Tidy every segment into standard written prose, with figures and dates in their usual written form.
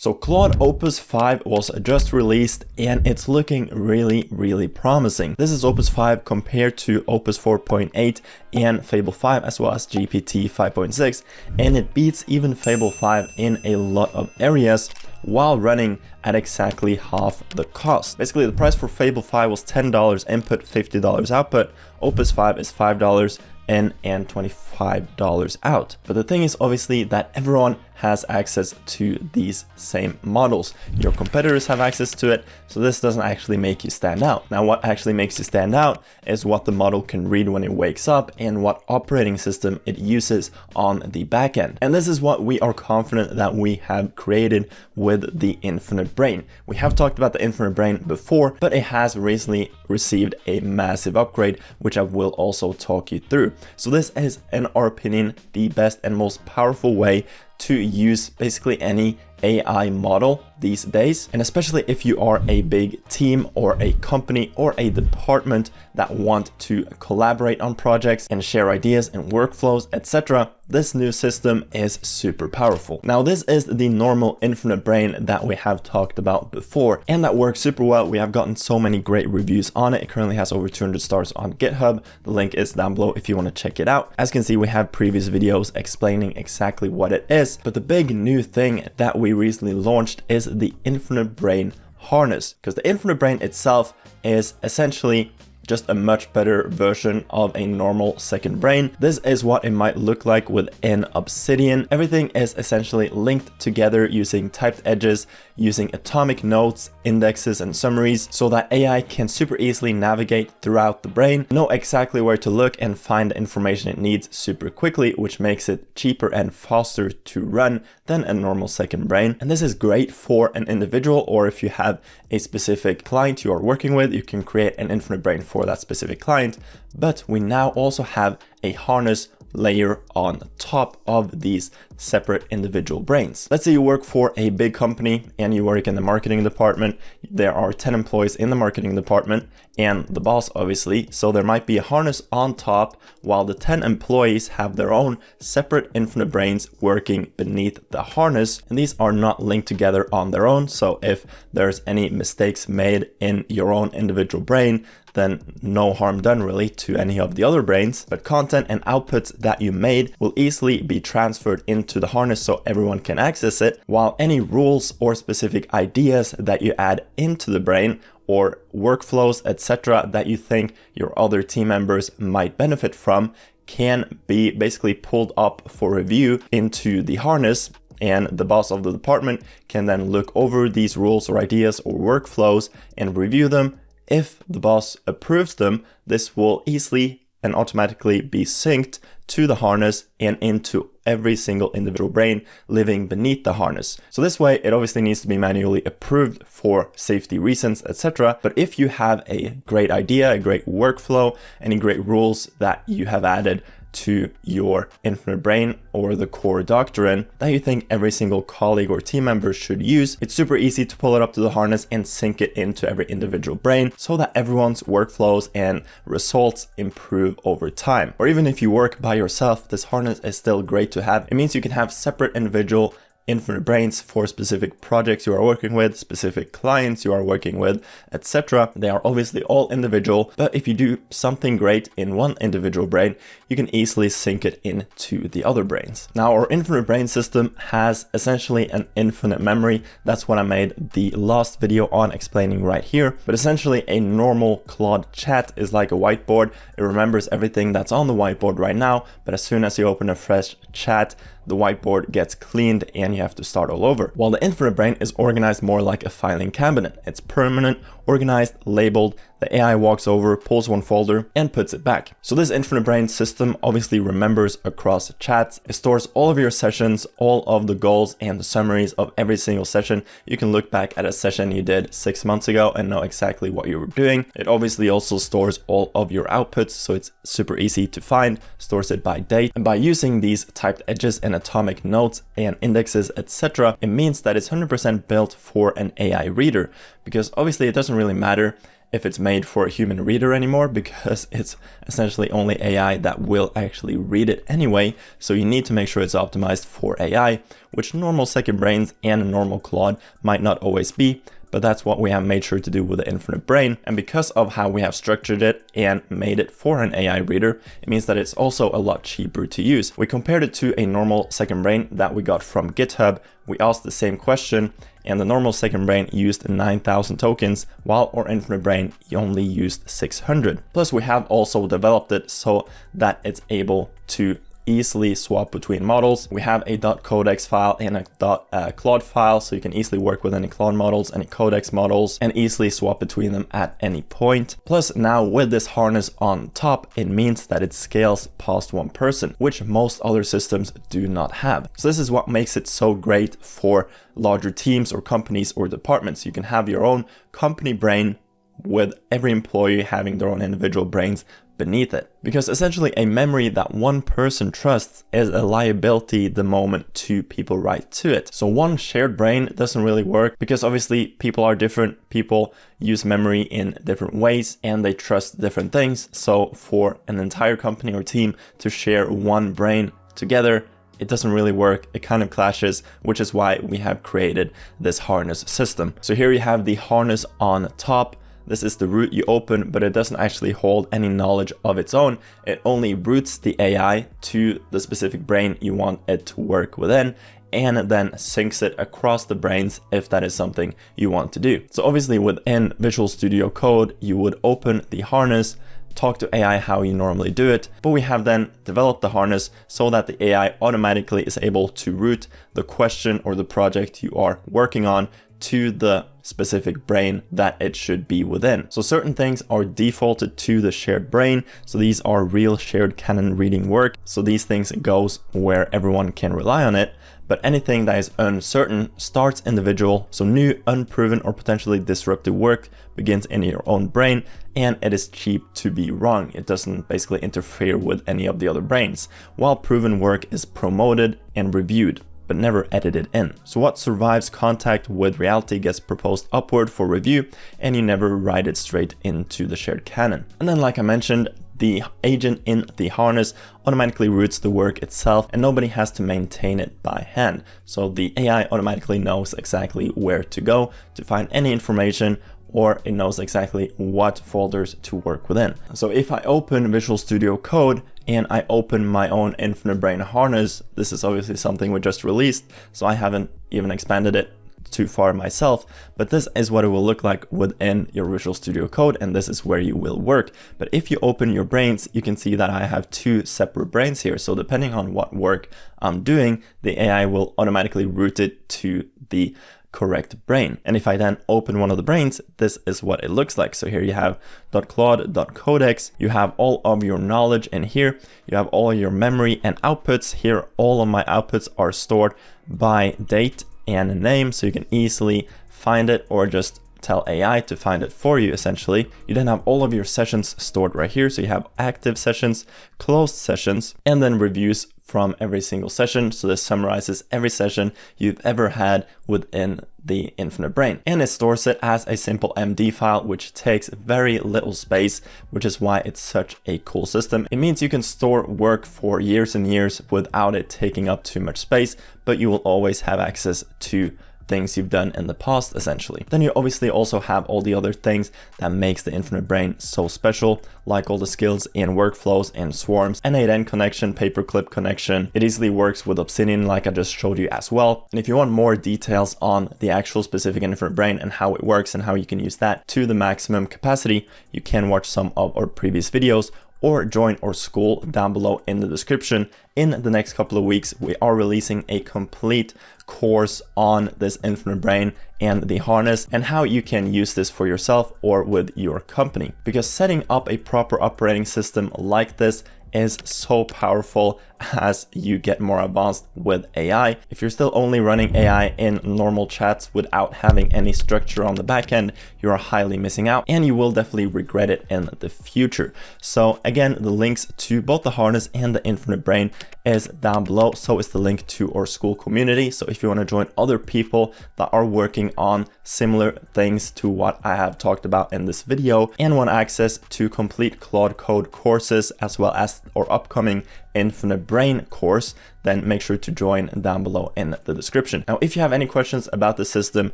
So Claude Opus 5 was just released and it's looking really promising. This is Opus 5 compared to Opus 4.8 and Fable 5 as well as GPT 5.6, and it beats even Fable 5 in a lot of areas while running at exactly half the cost. Basically, the price for Fable 5 was $10 input, $50 output. Opus 5 is $5 in and $25 out. But the thing is obviously that everyone has access to these same models. Your competitors have access to it, so this doesn't actually make you stand out. Now, what actually makes you stand out is what the model can read when it wakes up and what operating system it uses on the back end. And this is what we are confident that we have created with the Infinite Brain. We have talked about the Infinite Brain before, but it has recently received a massive upgrade, which I will also talk you through. So this is, in our opinion, the best and most powerful way to use basically any AI model these days, and especially if you are a big team or a company or a department that want to collaborate on projects and share ideas and workflows, etc. This new system is super powerful. Now, this is the normal Infinite Brain that we have talked about before, and that works super well. We have gotten so many great reviews on it. It currently has over 200 stars on GitHub. The link is down below if you want to check it out. As you can see, we have previous videos explaining exactly what it is, but the big new thing that we recently launched is the Infinite Brain harness, because the Infinite Brain itself is essentially just a much better version of a normal second brain. This is what it might look like within Obsidian. Everything is essentially linked together using typed edges, using atomic nodes, indexes, and summaries, so that AI can super easily navigate throughout the brain, know exactly where to look, and find the information it needs super quickly, which makes it cheaper and faster to run than a normal second brain. And this is great for an individual, or if you have a specific client you are working with, you can create an Infinite Brain for that specific client. But we now also have a harness layer on top of these separate individual brains. Let's say you work for a big company and you work in the marketing department. There are 10 employees in the marketing department and the boss, obviously. So there might be a harness on top while the 10 employees have their own separate infinite brains working beneath the harness. And these are not linked together on their own. So if there's any mistakes made in your own individual brain, then no harm done really to any of the other brains, but content and outputs that you made will easily be transferred into the harness so everyone can access it, while any rules or specific ideas that you add into the brain or workflows, etc., that you think your other team members might benefit from can be basically pulled up for review into the harness. And the boss of the department can then look over these rules or ideas or workflows and review them. If the boss approves them, this will easily and automatically be synced to the harness and into every single individual brain living beneath the harness. So this way, it obviously needs to be manually approved for safety reasons, etc. But if you have a great idea, a great workflow, any great rules that you have added to your infinite brain or the core doctrine that you think every single colleague or team member should use, it's super easy to pull it up to the harness and sync it into every individual brain so that everyone's workflows and results improve over time. Or even if you work by yourself, this harness is still great to have. It means you can have separate individual infinite brains for specific projects you are working with, specific clients you are working with, etc. They are obviously all individual, but if you do something great in one individual brain, you can easily sync it into the other brains. Now, our infinite brain system has essentially an infinite memory. That's what I made the last video on explaining right here. But essentially, a normal Claude chat is like a whiteboard. It remembers everything that's on the whiteboard right now, but as soon as you open a fresh chat, the whiteboard gets cleaned and you have to start all over. While the infinite brain is organized more like a filing cabinet. It's permanent, organized, labeled. The AI walks over, pulls one folder, and puts it back. So this infinite brain system obviously remembers across chats. It stores all of your sessions, all of the goals, and the summaries of every single session. You can look back at a session you did 6 months ago and know exactly what you were doing. It obviously also stores all of your outputs, so it's super easy to find, stores it by date. And by using these typed edges and atomic notes and indexes, etc., it means that it's 100% built for an AI reader, because obviously it doesn't really matter if it's made for a human reader anymore, because it's essentially only AI that will actually read it anyway. So you need to make sure it's optimized for AI, which normal second brains and a normal Claude might not always be. But that's what we have made sure to do with the infinite brain. And because of how we have structured it and made it for an AI reader, it means that it's also a lot cheaper to use. We compared it to a normal second brain that we got from GitHub. We asked the same question, and the normal second brain used 9,000 tokens, while our infinite brain only used 600. Plus, we have also developed it so that it's able to easily swap between models. We have a .codex file and a Claude file, so you can easily work with any Claude models, any codex models, and easily swap between them at any point. Plus, now with this harness on top, it means that it scales past one person, which most other systems do not have. So this is what makes it so great for larger teams or companies or departments. You can have your own company brain with every employee having their own individual brains beneath it. Because essentially a memory that one person trusts is a liability the moment two people write to it. So one shared brain doesn't really work, because obviously people are different. People use memory in different ways and they trust different things. So for an entire company or team to share one brain together, it doesn't really work. It kind of clashes, which is why we have created this harness system. So here you have the harness on top. This is the root you open, but it doesn't actually hold any knowledge of its own. It only routes the AI to the specific brain you want it to work within, and then syncs it across the brains if that is something you want to do. So obviously within Visual Studio Code, you would open the harness, talk to AI how you normally do it, but we have then developed the harness so that the AI automatically is able to route the question or the project you are working on to the specific brain that it should be within. So certain things are defaulted to the shared brain. So these are real shared canon reading work. So these things goes where everyone can rely on it. But anything that is uncertain starts individual. So new, unproven, or potentially disruptive work begins in your own brain, and it is cheap to be wrong. It doesn't basically interfere with any of the other brains, while proven work is promoted and reviewed, but never edited in. So what survives contact with reality gets proposed upward for review, and you never write it straight into the shared canon. And then, like I mentioned, the agent in the harness automatically routes the work itself, and nobody has to maintain it by hand. So the AI automatically knows exactly where to go to find any information, or it knows exactly what folders to work within. So if I open Visual Studio Code and I open my own infinite brain harness, this is obviously something we just released, so I haven't even expanded it too far myself, but this is what it will look like within your Visual Studio Code, and this is where you will work. But if you open your brains, you can see that I have two separate brains here. So depending on what work I'm doing, the AI will automatically route it to the correct brain. And if I then open one of the brains, this is what it looks like. So here you have .claude.codex, you have all of your knowledge in here, you have all your memory and outputs. Here all of my outputs are stored by date and a name, so you can easily find it or just tell AI to find it for you essentially. You then have all of your sessions stored right here. So you have active sessions, closed sessions, and then reviews from every single session. So this summarizes every session you've ever had within the infinite brain. And it stores it as a simple MD file, which takes very little space, which is why it's such a cool system. It means you can store work for years and years without it taking up too much space, but you will always have access to things you've done in the past essentially. Then you obviously also have all the other things that makes the infinite brain so special, like all the skills in workflows and swarms, N8N connection, paperclip connection. It easily works with Obsidian like I just showed you as well. And if you want more details on the actual specific infinite brain and how it works and how you can use that to the maximum capacity, you can watch some of our previous videos or join our school down below in the description. In the next couple of weeks, we are releasing a complete course on this infinite brain and the harness and how you can use this for yourself or with your company. Because setting up a proper operating system like this is so powerful as you get more advanced with AI. If you're still only running AI in normal chats without having any structure on the back end, you are highly missing out, and you will definitely regret it in the future. So again, the links to both the harness and the Infinite Brain is down below. So is the link to our school community. So if you want to join other people that are working on similar things to what I have talked about in this video and want access to complete Claude Code courses as well as our upcoming Infinite Brain course, then make sure to join down below in the description. Now, if you have any questions about the system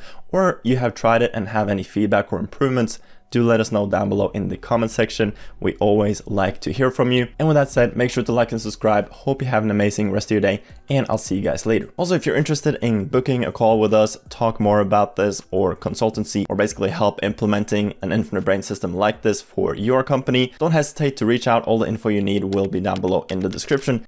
or you have tried it and have any feedback or improvements, do let us know down below in the comment section. We always like to hear from you. And with that said, make sure to like and subscribe. Hope you have an amazing rest of your day, and I'll see you guys later. Also, if you're interested in booking a call with us, talk more about this, or consultancy, or basically help implementing an Infinite Brain system like this for your company, don't hesitate to reach out. All the info you need will be down below in the description.